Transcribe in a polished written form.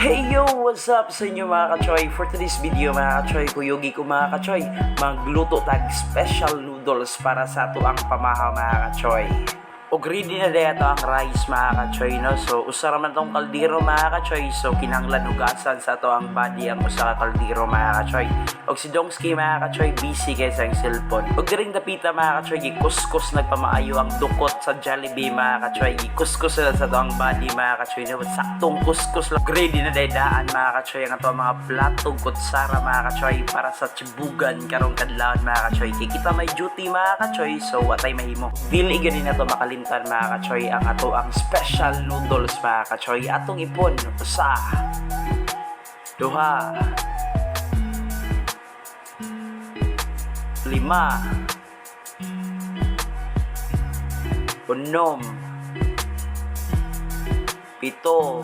Hey yo! What's up sa inyo mga kachoy? For today's video mga kachoy, kuyugi ko mga kachoy, magluto tag special noodles para sa ato ang pamahaw mga kachoy. Og ready na dito ang rice mga kachoy, no? So usa ra man tong kaldero mga kachoy, so kinahanglan hugasan sa ato ang body ang usa ka kaldero mga kachoy. Og si Dongski mga kachoy busy kay sa cellphone. Og diring dapita mga kachoy, gikuskus nagpamaayo ang dukot sa Jollibee mga kachoy. Gikuskus sila sa ato ang body mga kachoy, no? Saktong kuskus lang. Ready na daan mga kachoy ang ato mga platong kutsara mga kachoy para sa chibugan karong kadlawon mga kachoy. Kikita may duty mga kachoy, so watay mahimo. Dili gani na to makalimtan mga kachoy ang ato ang special noodles mga kachoy. Atong ipon usa, duha, lima, unom, pito,